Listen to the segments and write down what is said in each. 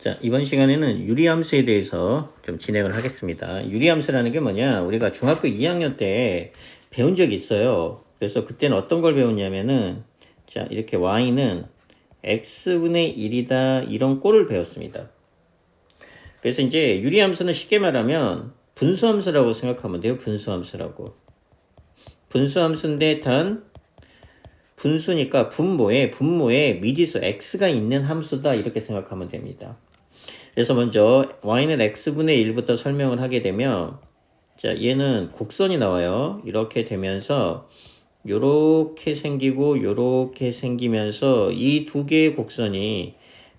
자, 이번 시간에는 유리함수에 대해서 좀 진행을 하겠습니다. 유리함수라는 게 뭐냐? 우리가 중학교 2학년 때 배운 적이 있어요. 그래서 그때는 어떤 걸 배웠냐면은, 자, 이렇게 y는 x분의 1이다. 이런 꼴을 배웠습니다. 그래서 이제 유리함수는 쉽게 말하면 분수함수라고 생각하면 돼요. 분수함수라고. 분수함수인데 단, 분수니까 분모에 미지수 x가 있는 함수다. 이렇게 생각하면 됩니다. 그래서 먼저 y는 x분의 1부터 설명을 하게 되면, 자, 얘는 곡선이 나와요. 이렇게 되면서 요렇게 생기고 요렇게 생기면서 이 두 개의 곡선이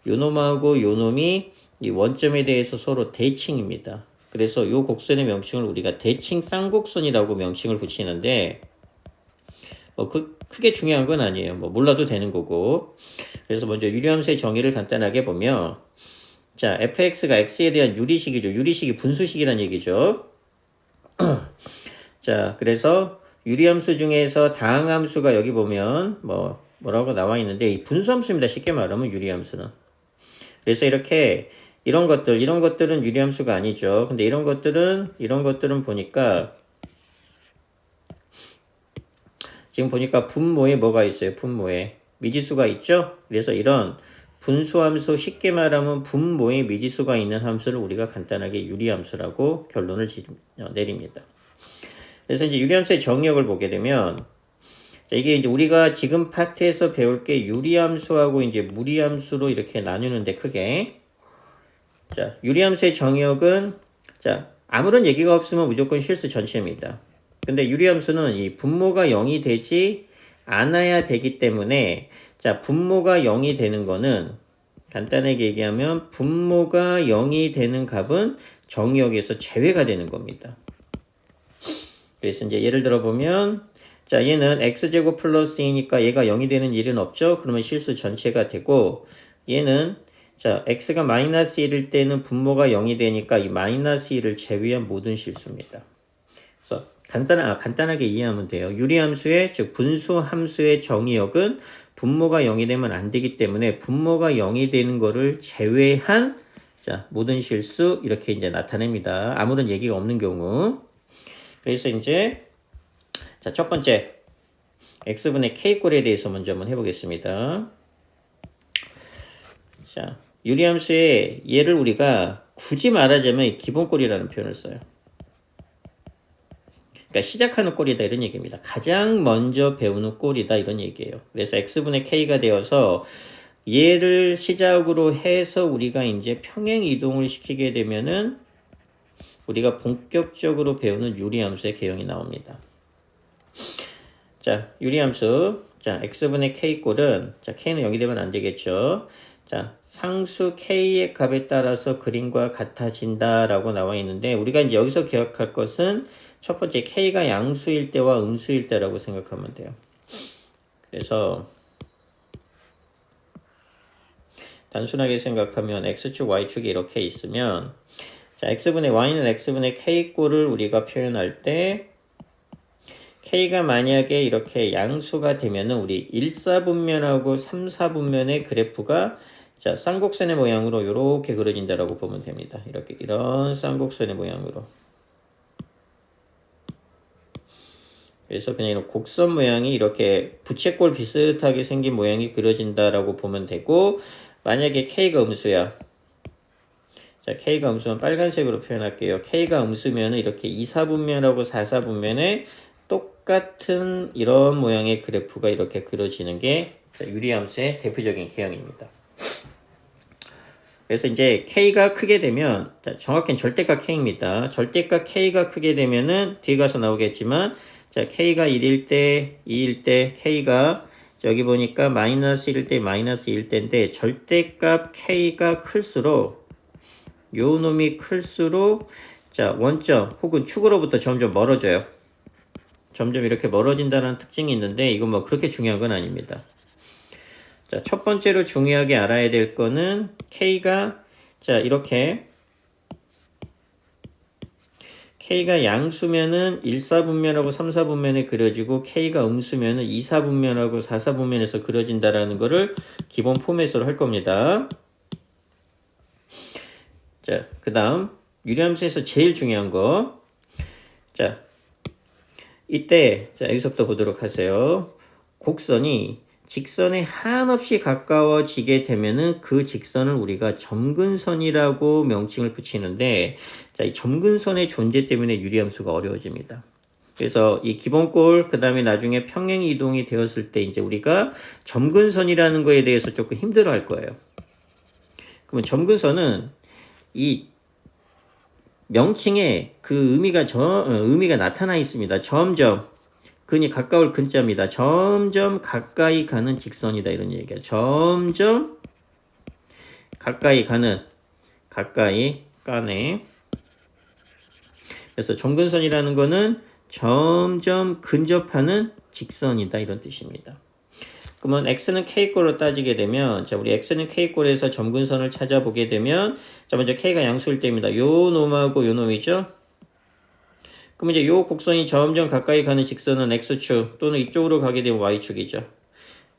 요놈하고 요놈이 이 원점에 대해서 서로 대칭입니다. 그래서 요 곡선의 명칭을 우리가 대칭 쌍곡선이라고 명칭을 붙이는데, 크게 중요한 건 아니에요. 몰라도 되는 거고. 그래서 먼저 유리함수의 정의를 간단하게 보면, 자, fx가 x에 대한 유리식이죠. 유리식이 분수식이란 얘기죠. 자, 그래서 유리함수 중에서 다항함수가 여기 보면 뭐라고 나와 있는데, 이 분수함수입니다. 쉽게 말하면 유리함수는. 그래서 이렇게 이런 것들은 유리함수가 아니죠. 근데 이런 것들은 보니까 지금 보니까 분모에 뭐가 있어요? 분모에 미지수가 있죠? 그래서 이런 분수함수, 쉽게 말하면 분모에 미지수가 있는 함수를 우리가 간단하게 유리함수라고 결론을 내립니다. 그래서 이제 유리함수의 정의역을 보게 되면, 자, 이게 이제 우리가 지금 파트에서 배울 게 유리함수하고 이제 무리함수로 이렇게 나누는데 크게. 자, 유리함수의 정의역은, 자, 아무런 얘기가 없으면 무조건 실수 전체입니다. 근데 유리함수는 이 분모가 0이 되지 않아야 되기 때문에, 자, 분모가 0이 되는 거는 간단하게 얘기하면 분모가 0이 되는 값은 정의역에서 제외가 되는 겁니다. 그래서 이제 예를 들어 보면, 자, 얘는 x제곱 플러스 2니까 얘가 0이 되는 일은 없죠? 그러면 실수 전체가 되고, 얘는 자, x가 마이너스 1일 때는 분모가 0이 되니까 이 마이너스 1을 제외한 모든 실수입니다. 그래서 간단하게 이해하면 돼요. 유리함수의, 즉 분수함수의 정의역은 분모가 0이 되면 안 되기 때문에 분모가 0이 되는 거를 제외한, 자, 모든 실수 이렇게 이제 나타냅니다. 아무런 얘기가 없는 경우. 그래서 이제, 자, 첫 번째 x분의 k꼴에 대해서 먼저 한번 해보겠습니다. 자, 유리함수의 얘를 우리가 굳이 말하자면 기본꼴이라는 표현을 써요. 그러니까 시작하는 꼴이다 이런 얘기입니다. 가장 먼저 배우는 꼴이다 이런 얘기예요. 그래서 x분의 k가 되어서 얘를 시작으로 해서 우리가 이제 평행 이동을 시키게 되면은 우리가 본격적으로 배우는 유리함수의 개형이 나옵니다. 자, 유리함수. 자, x분의 k꼴은, 자, k는 0이 되면 안 되겠죠. 자, 상수 k의 값에 따라서 그림과 같아진다라고 나와 있는데, 우리가 이제 여기서 기억할 것은 첫 번째 k가 양수일 때와 음수일 때라고 생각하면 돼요. 그래서 단순하게 생각하면 x축, y축이 이렇게 있으면, 자, y는 x분의 k꼴을 우리가 표현할 때, k가 만약에 이렇게 양수가 되면은 우리 1사분면하고 3사분면의 그래프가, 자, 쌍곡선의 모양으로 이렇게 그려진다라고 보면 됩니다. 이렇게 이런 쌍곡선의 모양으로. 그래서 그냥 이런 곡선 모양이 이렇게 부채꼴 비슷하게 생긴 모양이 그려진다라고 보면 되고, 만약에 k가 음수야. 자, k가 음수면 빨간색으로 표현할게요. k가 음수면 이렇게 2사분면하고 4사분면에 똑같은 이런 모양의 그래프가 이렇게 그려지는 게 유리함수의 대표적인 개형입니다. 그래서 이제 k가 크게 되면, 정확히는 절대값 k입니다. 절대값 k가 크게 되면은 뒤에 가서 나오겠지만, 자, k가 1일 때, 2일 때, k가 여기 보니까 마이너스 1일 때, 마이너스 1일 때인데, 절대값 k가 클수록, 요 놈이 클수록, 자, 원점 혹은 축으로부터 점점 멀어져요. 점점 이렇게 멀어진다는 특징이 있는데, 이건 그렇게 중요한 건 아닙니다. 자, 첫 번째로 중요하게 알아야 될 거는 k가, 자, 이렇게 k가 양수면은 1사분면하고 3사분면에 그려지고 k가 음수면은 2사분면하고 4사분면에서 그려진다라는 거를 기본 포맷으로 할 겁니다. 자, 그 다음 유리함수에서 제일 중요한 거. 자, 이때 자 여기서부터 보도록 하세요. 곡선이 직선에 한없이 가까워지게 되면은 그 직선을 우리가 점근선이라고 명칭을 붙이는데, 자, 이 점근선의 존재 때문에 유리함수가 어려워집니다. 그래서 이 기본꼴, 그 다음에 나중에 평행 이동이 되었을 때 이제 우리가 점근선이라는 거에 대해서 조금 힘들어 할 거예요. 그러면 점근선은 이 명칭에 그 의미가 나타나 있습니다. 점점. 근이 가까울 근자입니다. 점점 가까이 가는 직선이다. 이런 얘기야. 점점 가까이 가네. 그래서 점근선이라는 거는 점점 근접하는 직선이다. 이런 뜻입니다. 그러면 x는 k꼴로 따지게 되면, 자, 우리 x는 k꼴에서 점근선을 찾아보게 되면, 자, 먼저 k가 양수일 때입니다. 요 놈하고 요 놈이죠? 그럼 이제 요 곡선이 점점 가까이 가는 직선은 x축, 또는 이쪽으로 가게 되면 y축이죠.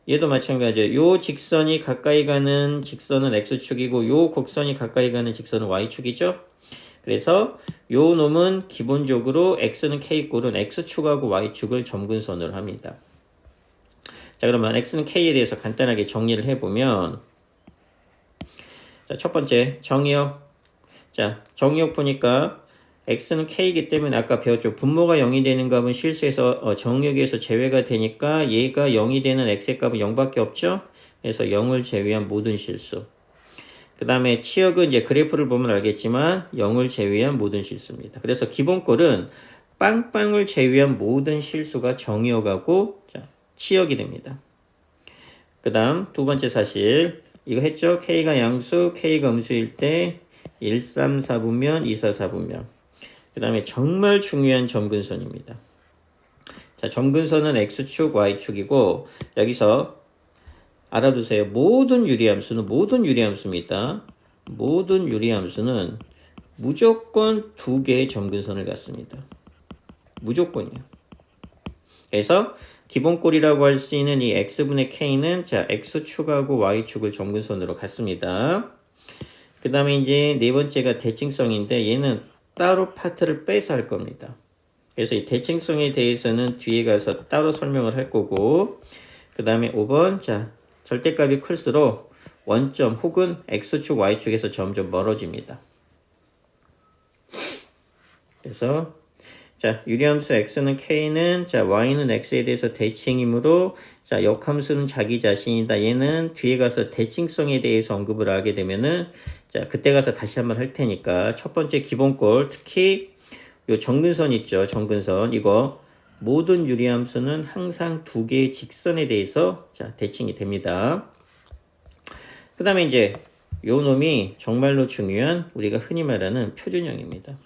얘도 마찬가지예요. 요 직선이 가까이 가는 직선은 x축이고, 요 곡선이 가까이 가는 직선은 y축이죠. 그래서 요 놈은 기본적으로 x는 k꼴은 x축하고 y축을 점근선으로 합니다. 자, 그러면 x는 k에 대해서 간단하게 정리를 해보면, 자, 첫 번째 정의역. 자, 정의역 보니까 x는 k이기 때문에 아까 배웠죠. 분모가 0이 되는 값은 실수해서 정의역에서 제외가 되니까 얘가 0이 되는 x의 값은 0밖에 없죠. 그래서 0을 제외한 모든 실수. 그 다음에 치역은 이제 그래프를 보면 알겠지만 0을 제외한 모든 실수입니다. 그래서 기본꼴은 빵빵을 제외한 모든 실수가 정의역하고 치역이 됩니다. 그 다음 두 번째 사실, 이거 했죠? k가 양수, k가 음수일 때 1, 3, 4분면, 2, 4, 4분면. 그 다음에 정말 중요한 점근선입니다. 자, 점근선은 x축, y축이고, 여기서 알아두세요. 모든 유리함수입니다. 모든 유리함수는 무조건 두 개의 점근선을 갖습니다. 무조건이요. 그래서 기본꼴이라고 할 수 있는 이 x분의 k는 자, x축하고 y축을 점근선으로 갖습니다. 그 다음에 이제 네 번째가 대칭성인데, 얘는 따로 파트를 빼서 할 겁니다. 그래서 이 대칭성에 대해서는 뒤에 가서 따로 설명을 할 거고, 그 다음에 5번, 자, 절대값이 클수록 원점 혹은 x축, y축에서 점점 멀어집니다. 그래서 자, 유리함수 x는 k는 자, y는 x에 대해서 대칭이므로 자, 역함수는 자기 자신이다. 얘는 뒤에 가서 대칭성에 대해서 언급을 하게 되면은 자, 그때 가서 다시 한번 할 테니까 첫 번째 기본꼴, 특히 요 점근선 있죠. 점근선. 이거 모든 유리함수는 항상 두 개의 직선에 대해서 자, 대칭이 됩니다. 그 다음에 이제 요 놈이 정말로 중요한 우리가 흔히 말하는 표준형입니다.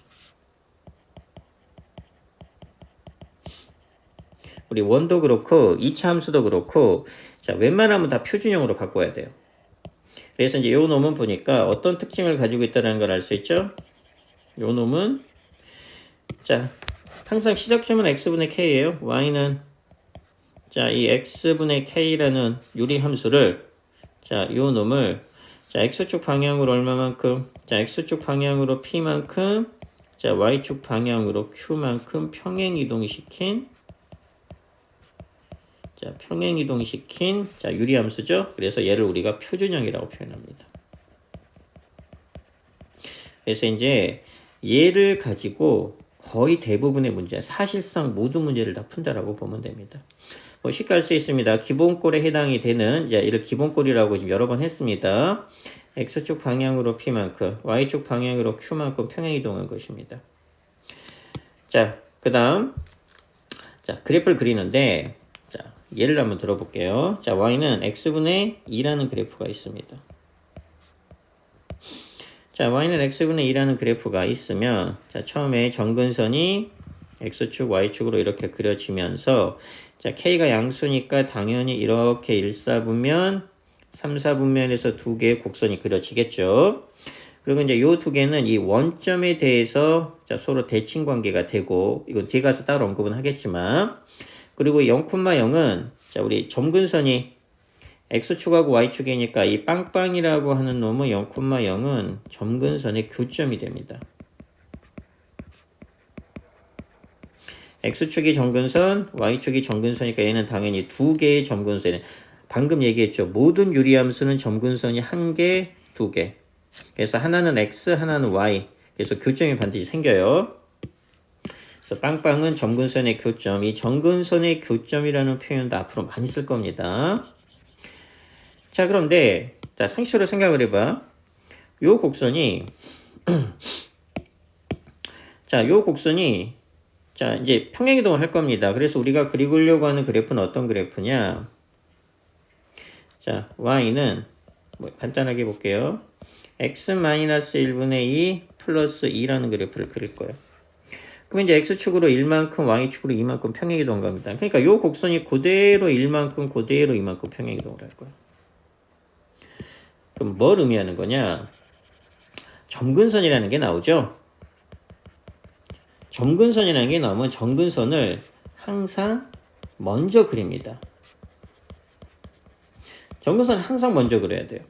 우리 원도 그렇고 2차 함수도 그렇고 자, 웬만하면 다 표준형으로 바꿔야 돼요. 그래서 이제 요 놈은 보니까 어떤 특징을 가지고 있다는 걸 알 수 있죠? 요 놈은 자, 항상 시작점은 x분의 k예요. y는 자, 이 x분의 k라는 유리함수를 자, 요 놈을 자, x축 방향으로 얼마만큼? 자, x축 방향으로 p만큼 자, y축 방향으로 q만큼 평행 이동시킨 자, 유리함수죠. 그래서 얘를 우리가 표준형이라고 표현합니다. 그래서 이제 얘를 가지고 거의 대부분의 문제, 사실상 모든 문제를 다 푼다라고 보면 됩니다. 뭐 쉽게 할 수 있습니다. 기본꼴에 해당이 되는 자, 이를 기본꼴이라고 지금 여러 번 했습니다. x축 방향으로 p만큼, y축 방향으로 q만큼 평행 이동한 것입니다. 자, 그 다음 자, 그래프를 그리는데 예를 한번 들어볼게요. 자, y는 x분의 2라는 그래프가 있습니다. 자, y는 x분의 2라는 그래프가 있으면 자, 처음에 점근선이 x축, y축으로 이렇게 그려지면서 자, k가 양수니까 당연히 이렇게 1, 4분면, 3, 4분면에서 두 개의 곡선이 그려지겠죠. 그리고 이제 요 두 개는 이 원점에 대해서 자, 서로 대칭 관계가 되고, 이건 뒤에 가서 따로 언급은 하겠지만, 그리고 0,0은 자, 우리 점근선이 x축하고 y축이니까 이 빵빵이라고 하는 놈은 0,0은 점근선의 교점이 됩니다. x축이 점근선, y축이 점근선이니까 얘는 당연히 두 개의 점근선이에요. 방금 얘기했죠. 모든 유리함수는 점근선이 한 개, 두 개. 그래서 하나는 x, 하나는 y. 그래서 교점이 반드시 생겨요. 그래서 빵빵은 점근선의 교점. 이 점근선의 교점이라는 표현도 앞으로 많이 쓸 겁니다. 자, 그런데 자, 상식으로 생각을 해봐. 요 곡선이 자, 요 곡선이 자, 이제 평행이동을 할 겁니다. 그래서 우리가 그리려고 하는 그래프는 어떤 그래프냐? 자, y는 뭐 간단하게 볼게요. x-1분의 2 플러스 2라는 그래프를 그릴 거예요. 그럼 이제 x축으로 1만큼, y축으로 2만큼 평행이동을 갑니다. 그러니까 요 곡선이 그대로 1만큼, 그대로 2만큼 평행이동을 할 거예요. 그럼 뭘 의미하는 거냐? 점근선이라는 게 나오죠? 점근선이라는 게 나오면 점근선을 항상 먼저 그립니다. 점근선을 항상 먼저 그려야 돼요.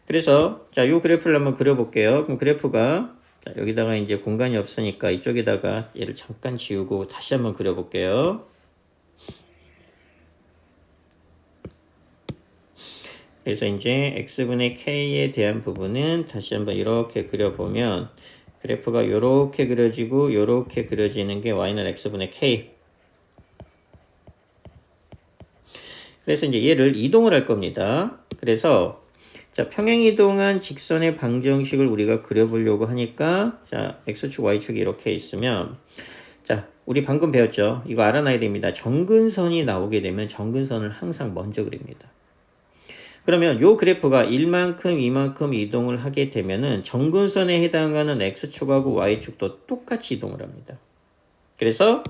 그래서 자, 요 그래프를 한번 그려볼게요. 그럼 그래프가 자, 여기다가 이제 공간이 없으니까 이쪽에다가 얘를 잠깐 지우고 다시 한번 그려볼게요. 그래서 이제 x분의 k에 대한 부분은 다시 한번 이렇게 그려보면 그래프가 요렇게 그려지고 요렇게 그려지는 게 y는 x분의 k. 그래서 이제 얘를 이동을 할 겁니다. 그래서 자, 평행이동한 직선의 방정식을 우리가 그려보려고 하니까 자, x축, y축이 이렇게 있으면 자, 우리 방금 배웠죠? 이거 알아놔야 됩니다. 점근선이 나오게 되면 점근선을 항상 먼저 그립니다. 그러면 요 그래프가 1만큼, 2만큼 이동을 하게 되면은 점근선에 해당하는 x축하고 y축도 똑같이 이동을 합니다. 그래서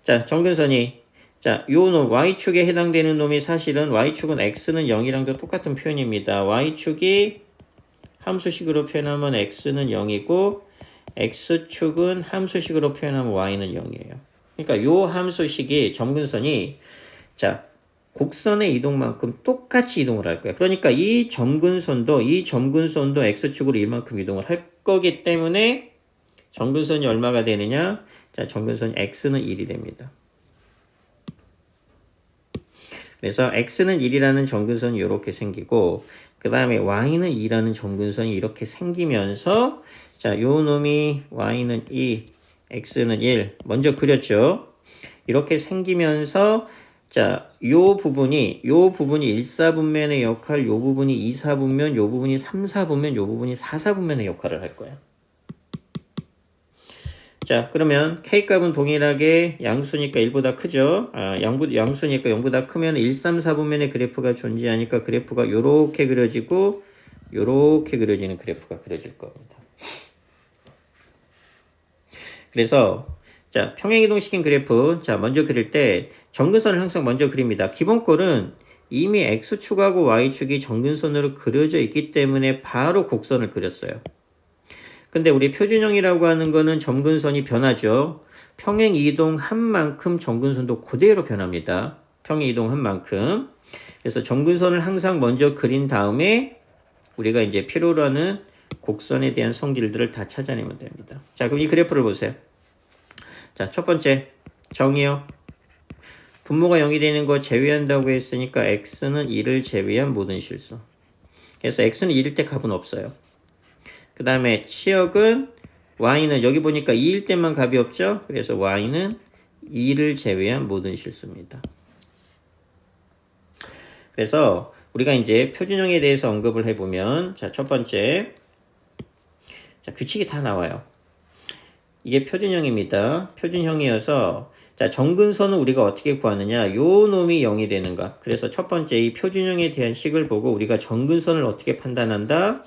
자, 점근선이 자, 요 놈 y축에 해당되는 놈이 사실은 y축은 x는 0이랑도 똑같은 표현입니다. y축이 함수식으로 표현하면 x는 0이고 x축은 함수식으로 표현하면 y는 0이에요. 그러니까 요 함수식이 점근선이 자, 곡선의 이동만큼 똑같이 이동을 할 거예요. 그러니까 이 점근선도 x축으로 이만큼 이동을 할 거기 때문에 점근선이 얼마가 되느냐? 자, 점근선이 x는 1이 됩니다. 그래서 x는 1이라는 점근선이 이렇게 생기고 그 다음에 y는 2라는 점근선이 이렇게 생기면서 자, 요 놈이 y는 2, x는 1 먼저 그렸죠. 이렇게 생기면서 자, 요 부분이 1사분면의 역할, 요 부분이 2사분면, 요 부분이 3사분면, 요 부분이 4사분면의 역할을 할 거야. 자, 그러면 K값은 동일하게 양수니까 1보다 크죠? 양수니까 0보다 크면 1, 3, 4분면의 그래프가 존재하니까 그래프가 요렇게 그려지고 요렇게 그려지는 그래프가 그려질 겁니다. 그래서 자, 평행이동시킨 그래프 자, 먼저 그릴 때 점근선을 항상 먼저 그립니다. 기본꼴은 이미 x축하고 y축이 점근선으로 그려져 있기 때문에 바로 곡선을 그렸어요. 근데 우리 표준형이라고 하는 거는 점근선이 변하죠. 평행이동한 만큼 점근선도 그대로 변합니다. 평행이동한 만큼. 그래서 점근선을 항상 먼저 그린 다음에 우리가 이제 필요로 하는 곡선에 대한 성질들을 다 찾아내면 됩니다. 자, 그럼 이 그래프를 보세요. 자, 첫 번째 정의요. 분모가 0이 되는 거 제외한다고 했으니까 x는 1을 제외한 모든 실수. 그래서 x는 1일 때 값은 없어요. 그 다음에 치역은 y는 여기 보니까 2일 때만 값이 없죠. 그래서 y는 2를 제외한 모든 실수입니다. 그래서 우리가 이제 표준형에 대해서 언급을 해보면 자, 첫 번째 자, 규칙이 다 나와요. 이게 표준형입니다. 표준형이어서 자, 점근선은 우리가 어떻게 구하느냐? 요 놈이 0이 되는가? 그래서 첫 번째 이 표준형에 대한 식을 보고 우리가 점근선을 어떻게 판단한다?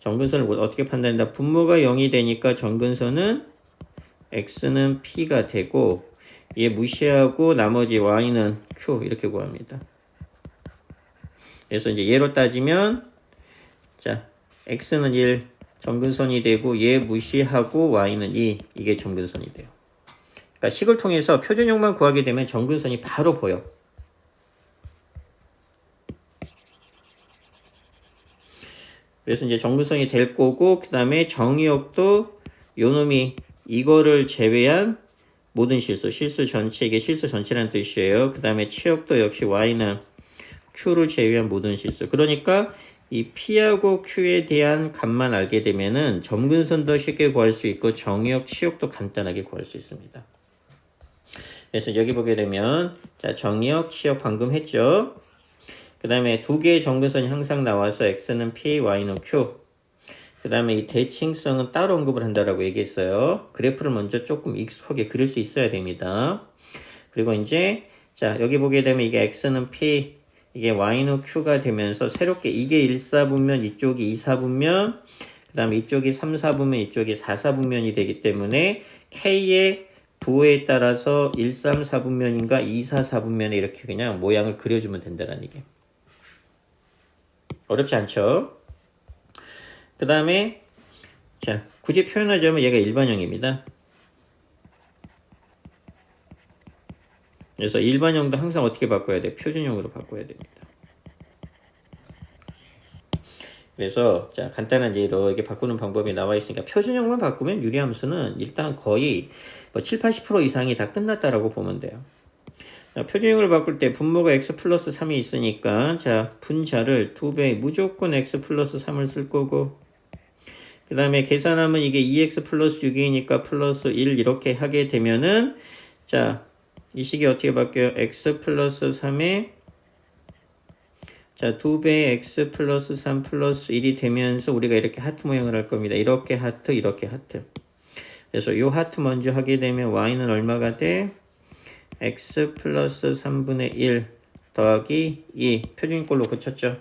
점근선을 어떻게 판단한다? 분모가 0이 되니까 점근선은 x는 p가 되고 얘 무시하고 나머지 y는 q 이렇게 구합니다. 그래서 이제 얘로 따지면 자, x는 1 점근선이 되고 얘 무시하고 y는 2 이게 점근선이 돼요. 그러니까 식을 통해서 표준형만 구하게 되면 점근선이 바로 보여. 그래서 이제 정근선이 될 거고, 그 다음에 정의역도 요 놈이 이거를 제외한 모든 실수 전체, 이게 실수 전체라는 뜻이에요. 그 다음에 치역도 역시 y는 q를 제외한 모든 실수. 그러니까 이 p하고 q에 대한 값만 알게 되면은 점근선도 쉽게 구할 수 있고 정의역, 치역도 간단하게 구할 수 있습니다. 그래서 여기 보게 되면 자 정의역, 치역 방금 했죠. 그 다음에 두 개의 점근선이 항상 나와서 x는 p, y는 q. 그 다음에 이 대칭성은 따로 언급을 한다라고 얘기했어요. 그래프를 먼저 조금 익숙하게 그릴 수 있어야 됩니다. 그리고 이제 자 여기 보게 되면 이게 x는 p, 이게 y는 q가 되면서 새롭게 이게 1사분면, 이쪽이 2사분면, 그 다음에 이쪽이 3사분면, 이쪽이 4사분면이 되기 때문에 k의 부호에 따라서 1, 3, 4분면인가 2, 4, 4분면에 이렇게 그냥 모양을 그려주면 된다는 얘기. 어렵지 않죠? 그 다음에 자 굳이 표현하자면 얘가 일반형입니다. 그래서 일반형도 항상 어떻게 바꿔야 돼? 표준형으로 바꿔야 됩니다. 그래서 자 간단한 예로 이렇게 바꾸는 방법이 나와 있으니까 표준형만 바꾸면 유리함수는 일단 거의 뭐 7, 80% 이상이 다 끝났다라고 보면 돼요. 자, 표준형을 바꿀 때 분모가 x 플러스 3이 있으니까 자 분자를 2배 무조건 x 플러스 3을 쓸 거고, 그 다음에 계산하면 이게 2x 플러스 6이니까 플러스 1 이렇게 하게 되면은 자 이 식이 어떻게 바뀌어요? x 플러스 3에 자 2배의 x 플러스 3 플러스 1이 되면서 우리가 이렇게 하트 모양을 할 겁니다. 이렇게 하트, 이렇게 하트. 그래서 이 하트 먼저 하게 되면 y는 얼마가 돼? x 플러스 3분의 1 더하기 2 표준꼴로 고쳤죠.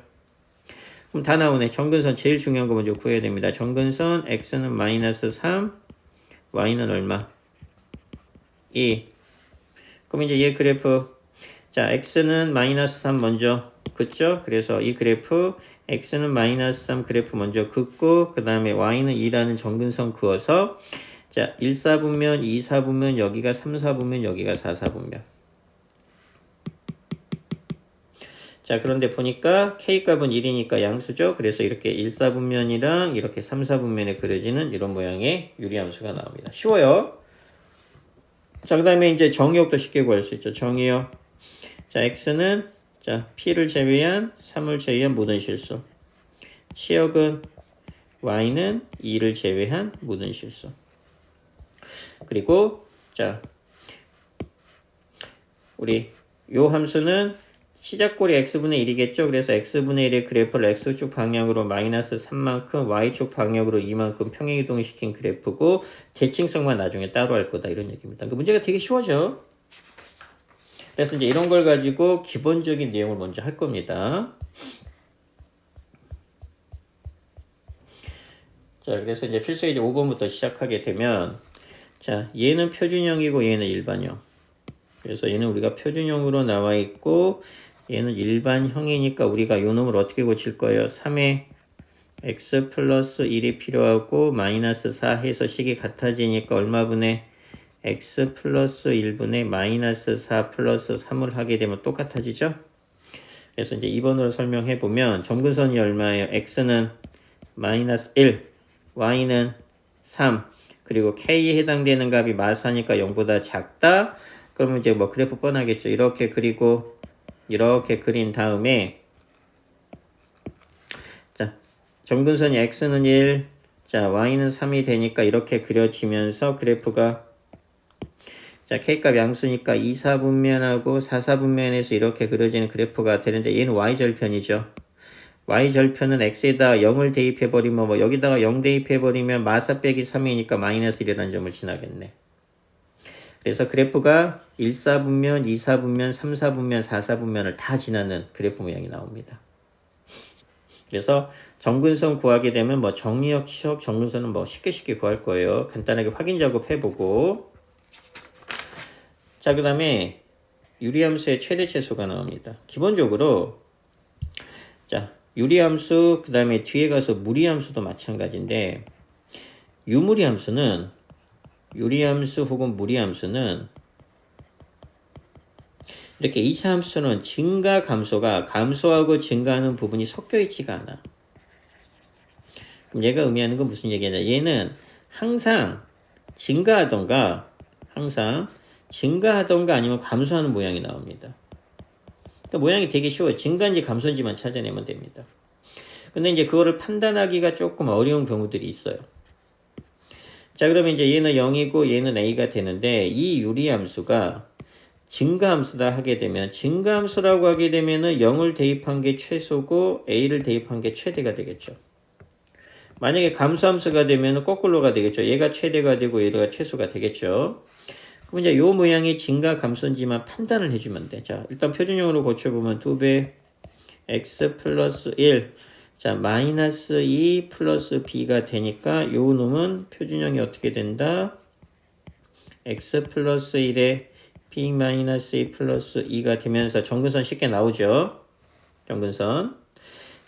그럼 다 나오네. 정근선 제일 중요한 거 먼저 구해야 됩니다. 정근선 x는 마이너스 3, y는 얼마? 2. 그럼 이제 얘 그래프 자 x는 마이너스 3 먼저 긋죠. 그래서 이 그래프 x는 마이너스 3 그래프 먼저 긋고 그 다음에 y는 2라는 정근선 그어서 자 1사분면, 2사분면, 여기가 3사분면, 여기가 4사분면. 자 그런데 보니까 k값은 1이니까 양수죠. 그래서 이렇게 1사분면이랑 이렇게 3사분면에 그려지는 이런 모양의 유리함수가 나옵니다. 쉬워요. 자 그 다음에 이제 정의역도 쉽게 구할 수 있죠. 정의역 자 x는 자 p를 제외한 3을 제외한 모든 실수, 치역은 y는 2를 제외한 모든 실수. 그리고 자 우리 요 함수는 시작골이 x분의 1이겠죠. 그래서 x분의 1의 그래프를 x축 방향으로 마이너스 3만큼 y축 방향으로 2만큼 평행이동시킨 그래프고 대칭성만 나중에 따로 할 거다 이런 얘기입니다. 그 문제가 되게 쉬워져. 그래서 이제 이런 걸 가지고 기본적인 내용을 먼저 할 겁니다. 자, 그래서 이제 필수 이제 5번부터 시작하게 되면 자, 얘는 표준형이고 얘는 일반형. 그래서 얘는 우리가 표준형으로 나와 있고 얘는 일반형이니까 우리가 요 놈을 어떻게 고칠 거예요? 3에 x 플러스 1이 필요하고 마이너스 4 해서 식이 같아지니까 얼마분의 x 플러스 1분의 마이너스 4 플러스 3을 하게 되면 똑같아지죠? 그래서 이제 2번으로 설명해 보면 점근선이 얼마예요? x는 마이너스 1, y는 3, 그리고 k에 해당되는 값이 마사니까 0보다 작다? 그러면 이제 뭐 그래프 뻔하겠죠. 이렇게 그리고 이렇게 그린 다음에 자 점근선이 x는 1, 자 y는 3이 되니까 이렇게 그려지면서 그래프가 자 k값 양수니까 2사분면하고 4사분면에서 이렇게 그려지는 그래프가 되는데 얘는 y절편이죠. y절편은 x에다 0을 대입해버리면 뭐 여기다가 0 대입해버리면 마사 빼기 3이니까 마이너스 1이라는 점을 지나겠네. 그래서 그래프가 1사분면, 2사분면, 3사분면, 4사분면을 다 지나는 그래프 모양이 나옵니다. 그래서 정근선 구하게 되면 뭐 정의역, 치역, 정근선은 뭐 쉽게 구할 거예요. 간단하게 확인 작업 해보고 자 그 다음에 유리함수의 최대체수가 나옵니다. 기본적으로 자 유리함수 그 다음에 뒤에 가서 무리함수도 마찬가지인데 유무리함수는 유리함수 혹은 무리함수는 이렇게 2차 함수는 증가 감소가 감소하고 증가하는 부분이 섞여 있지가 않아. 그럼 얘가 의미하는 건 무슨 얘기냐? 얘는 항상 증가하던가 아니면 감소하는 모양이 나옵니다. 그러니까 모양이 되게 쉬워요. 증가인지 감소인지만 찾아내면 됩니다. 근데 이제 그거를 판단하기가 조금 어려운 경우들이 있어요. 자, 그러면 이제 얘는 0이고 얘는 a가 되는데 이 유리함수가 증가함수다 하게 되면 증가함수라고 하게 되면은 0을 대입한 게 최소고 a를 대입한 게 최대가 되겠죠. 만약에 감소함수가 되면 거꾸로가 되겠죠. 얘가 최대가 되고 얘가 최소가 되겠죠. 그럼 이제 요 모양이 증가 감소인지만 판단을 해주면 돼. 자, 일단 표준형으로 고쳐보면 2배 x 플러스 1. 자, 마이너스 2 플러스 b가 되니까 요 놈은 표준형이 어떻게 된다? x 플러스 1에 b 마이너스 2 플러스 2가 되면서 정근선 쉽게 나오죠. 정근선.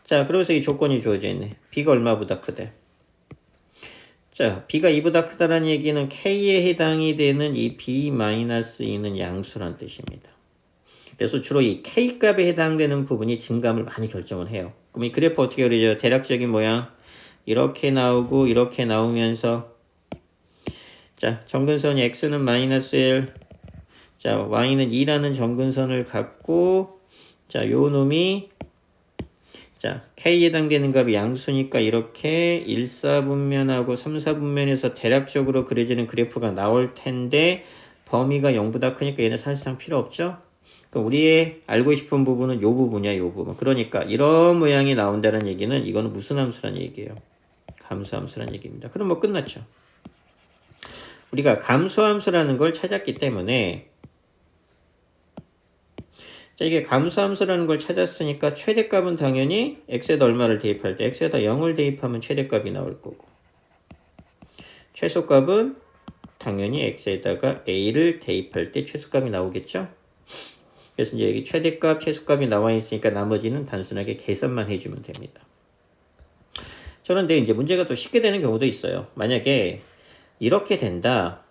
자, 그러면서 이 조건이 주어져 있네. b가 얼마보다 크대? 자, b가 2보다 크다는 얘기는 k에 해당이 되는 이 b-2는 양수란 뜻입니다. 그래서 주로 이 k값에 해당되는 부분이 증감을 많이 결정을 해요. 그럼 이 그래프 어떻게 그리죠? 대략적인 모양 이렇게 나오고 이렇게 나오면서 자, 정근선이 x는 마이너스 1, 자, y는 2라는 정근선을 갖고 자, 요 놈이 자, K에 해당되는 값이 양수니까 이렇게 1, 4분면하고 3, 4분면에서 대략적으로 그려지는 그래프가 나올 텐데 범위가 0보다 크니까 얘는 사실상 필요 없죠? 그럼 우리의 알고 싶은 부분은 요 부분이야, 요 부분. 그러니까 이런 모양이 나온다는 얘기는 이거는 무슨 함수란 얘기예요? 감소함수란 얘기입니다. 그럼 뭐 끝났죠? 우리가 감소함수라는 걸 찾았기 때문에 자, 이게 감소함수라는 걸 찾았으니까 최대값은 당연히 x에다 얼마를 대입할 때 x에다 0을 대입하면 최대값이 나올 거고 최소값은 당연히 x에다가 a를 대입할 때 최소값이 나오겠죠. 그래서 이제 여기 최대값, 최소값이 나와 있으니까 나머지는 단순하게 계산만 해주면 됩니다. 그런데 이제 문제가 또 쉽게 되는 경우도 있어요. 만약에 이렇게 된다.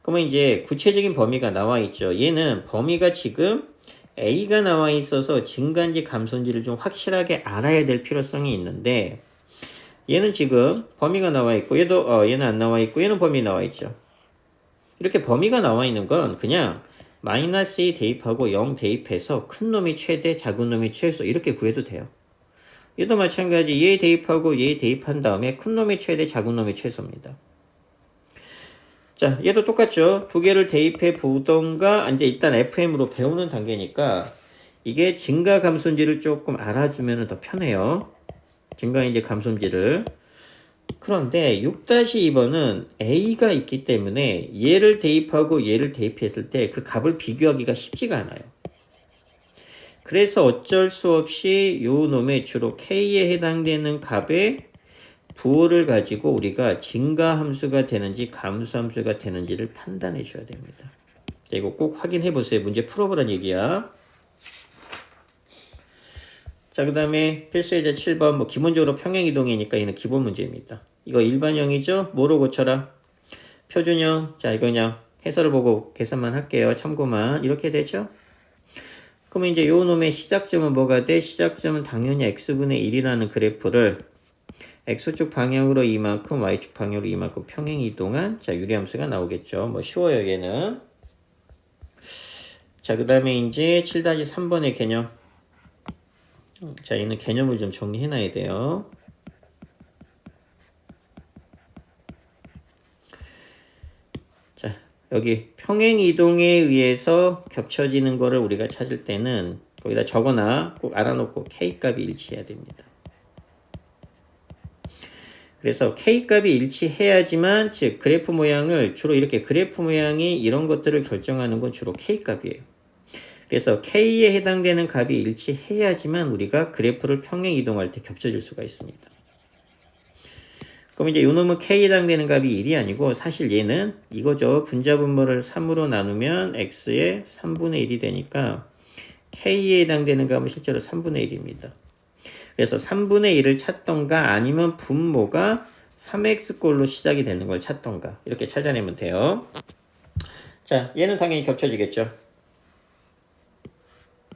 그러면 이제 구체적인 범위가 나와 있죠. 얘는 범위가 지금 A가 나와 있어서 증가인지 감소인지를 좀 확실하게 알아야 될 필요성이 있는데 얘는 지금 범위가 나와 있고 얘는 안 나와 있고 얘는 범위 나와 있죠. 이렇게 범위가 나와 있는 건 그냥 마이너스 2 대입하고 0 대입해서 큰 놈이 최대, 작은 놈이 최소 이렇게 구해도 돼요. 얘도 마찬가지 얘 대입하고 얘 대입한 다음에 큰 놈이 최대, 작은 놈이 최소입니다. 자, 얘도 똑같죠. 두 개를 대입해 보던가, 이제 일단 FM으로 배우는 단계니까 이게 증가 감소인지를 조금 알아주면 더 편해요. 증가인지 감소인지를. 그런데 6-2번은 A가 있기 때문에 얘를 대입하고 얘를 대입했을 때 그 값을 비교하기가 쉽지가 않아요. 그래서 어쩔 수 없이 요 놈의 주로 K에 해당되는 값에 부호를 가지고 우리가 증가 함수가 되는지 감소 함수가 되는지를 판단해 줘야 됩니다. 자, 이거 꼭 확인해 보세요. 문제 풀어보란 얘기야. 자, 그 다음에 필수예제 7번 뭐 기본적으로 평행이동이니까 얘는 기본 문제입니다. 이거 일반형이죠? 뭐로 고쳐라? 표준형. 자, 이거 그냥 해설을 보고 계산만 할게요. 참고만. 이렇게 되죠? 그러면 이제 요 놈의 시작점은 뭐가 돼? 시작점은 당연히 x분의 1이라는 그래프를 x축 방향으로 이만큼, y축 방향으로 이만큼 평행 이동한 자 유리함수가 나오겠죠. 뭐 쉬워요 얘는. 자, 그 다음에 이제 7-3번의 개념. 자, 얘는 개념을 좀 정리해 놔야 돼요. 자, 여기 평행 이동에 의해서 겹쳐지는 거를 우리가 찾을 때는 거기다 적어놔. 꼭 알아놓고 k값이 일치해야 됩니다. 그래서 K값이 일치해야지만 즉 그래프 모양을 주로 이렇게 그래프 모양이 이런 것들을 결정하는 건 주로 K값이에요. 그래서 K에 해당되는 값이 일치해야지만 우리가 그래프를 평행 이동할 때 겹쳐질 수가 있습니다. 그럼 이제 요놈은 K에 해당되는 값이 1이 아니고 사실 얘는 이거죠. 분자분모를 3으로 나누면 X의 3분의 1이 되니까 K에 해당되는 값은 실제로 3분의 1입니다. 그래서 3분의 1을 찾던가 아니면 분모가 3x꼴로 시작이 되는 걸 찾던가 이렇게 찾아내면 돼요. 자, 얘는 당연히 겹쳐지겠죠.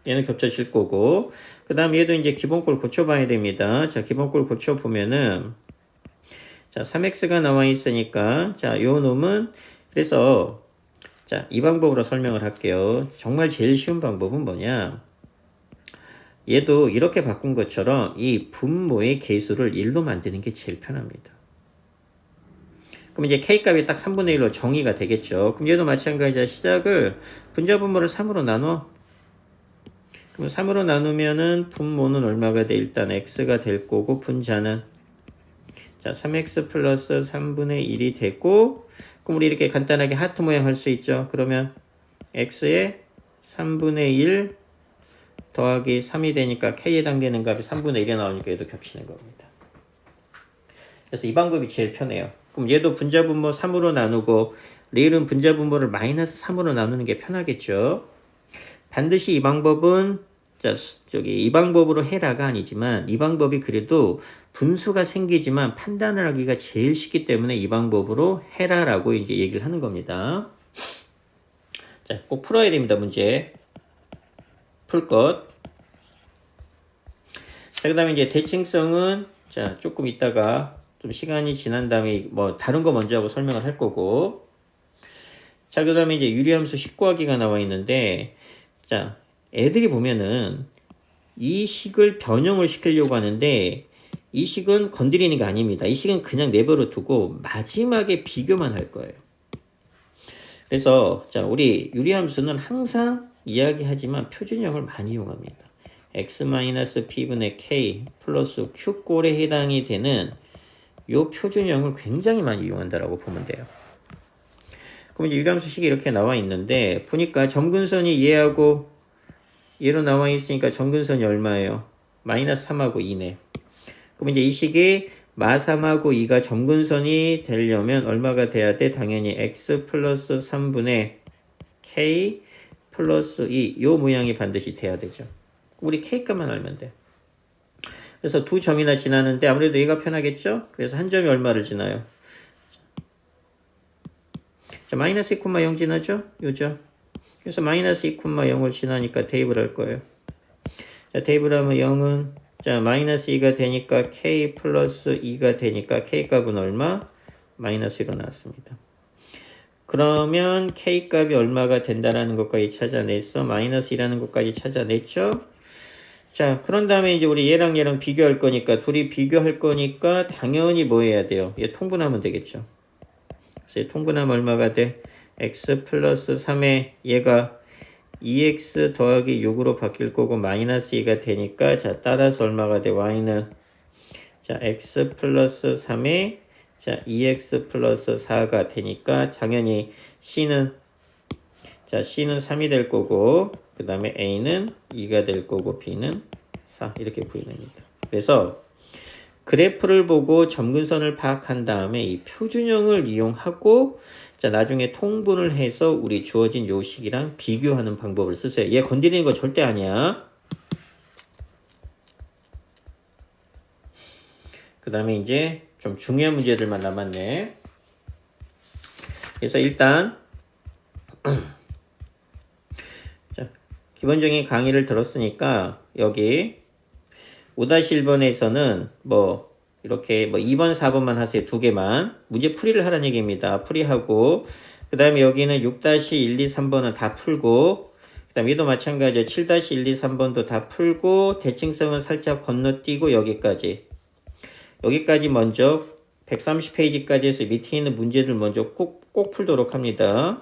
얘는 겹쳐질 거고 그 다음 얘도 이제 기본꼴 고쳐봐야 됩니다. 자, 기본꼴 고쳐보면은 자, 3x가 나와 있으니까, 자, 요 놈은, 그래서, 자, 이 방법으로 설명을 할게요. 정말 제일 쉬운 방법은 뭐냐? 얘도 이렇게 바꾼 것처럼 이 분모의 개수를 1로 만드는 게 제일 편합니다. 그럼 이제 k값이 딱 3분의 1로 정의가 되겠죠. 그럼 얘도 마찬가지야. 시작을 분자 분모를 3으로 나눠. 그럼 3으로 나누면은 분모는 얼마가 돼? 일단 x가 될 거고 분자는 자 3x 플러스 3분의 1이 되고 그럼 우리 이렇게 간단하게 하트 모양 할 수 있죠. 그러면 x에 3분의 1 더하기 3이 되니까 k에 해당되는 값이 3분의 1이 나오니까 얘도 겹치는 겁니다. 그래서 이 방법이 제일 편해요. 그럼 얘도 분자 분모 3으로 나누고 리을은 분자 분모를 마이너스 3으로 나누는 게 편하겠죠. 반드시 이 방법은 이 방법으로 해라가 아니지만 이 방법이 그래도 분수가 생기지만 판단을 하기가 제일 쉽기 때문에 이 방법으로 해라라고 이제 얘기를 하는 겁니다. 자, 꼭 풀어야 됩니다. 문제 풀 것. 자, 그 다음에 이제 대칭성은 자 조금 있다가 좀 시간이 지난 다음에 뭐 다른 거 먼저 하고 설명을 할 거고. 자, 그 다음에 이제 유리함수 10구하기가 나와 있는데 자 애들이 보면은 이 식을 변형을 시키려고 하는데 이 식은 건드리는 게 아닙니다. 이 식은 그냥 내버려 두고 마지막에 비교만 할 거예요. 그래서 자 우리 유리함수는 항상 이야기하지만 표준형을 많이 이용합니다. x-p분의 k 플러스 q꼴에 해당이 되는 요 표준형을 굉장히 많이 이용한다라고 보면 돼요. 그럼 이제 유리함수식이 이렇게 나와 있는데 보니까 점근선이 얘하고 얘로 나와 있으니까 점근선이 얼마예요? 마이너스 3하고 2네. 그럼 이제 이 식이 마3하고 2가 점근선이 되려면 얼마가 돼야 돼? 당연히 x 플러스 3분의 k 플러스 2 요 모양이 반드시 돼야 되죠. 우리 k값만 알면 돼. 그래서 두 점이나 지나는데 아무래도 얘가 편하겠죠? 그래서 한 점이 얼마를 지나요? 자, 마이너스 2,0 지나죠? 요죠? 그래서 마이너스 2,0을 지나니까 대입을 할 거예요. 자, 대입을 하면 0은 자 마이너스 2가 되니까 k 플러스 2가 되니까 k 값은 얼마? 마이너스 1로 나왔습니다. 그러면 k 값이 얼마가 된다라는 것까지 찾아냈어. 마이너스 2라는 것까지 찾아냈죠. 자 그런 다음에 이제 우리 얘랑 얘랑 비교할 거니까 둘이 비교할 거니까 당연히 뭐 해야 돼요? 얘 통분하면 되겠죠. 그래서 얘 통분하면 얼마가 돼? x 플러스 3에 얘가 2x 더하기 6으로 바뀔 거고 마이너스 2가 되니까 자 따라서 얼마가 돼? y는 자 x 플러스 3에 자 2x 플러스 4가 되니까 당연히 c는 자 c는 3이 될 거고 그 다음에 a는 2가 될 거고 b는 4 이렇게 구해냅니다. 그래서 그래프를 보고 점근선을 파악한 다음에 이 표준형을 이용하고 자 나중에 통분을 해서 우리 주어진 요 식이랑 비교하는 방법을 쓰세요. 얘 건드리는 거 절대 아니야. 그 다음에 이제 좀 중요한 문제들만 남았네. 그래서 일단 자, 기본적인 강의를 들었으니까 여기 5-1번에서는 뭐 이렇게 뭐 2번, 4번만 하세요. 두 개만. 문제 풀이를 하라는 얘기입니다. 풀이하고 그 다음에 여기는 6-1, 2, 3번은 다 풀고 그 다음에 얘도 마찬가지로 7-1, 2, 3번도 다 풀고 대칭성은 살짝 건너뛰고 여기까지 먼저 130페이지까지 해서 밑에 있는 문제들 먼저 꼭 풀도록 합니다.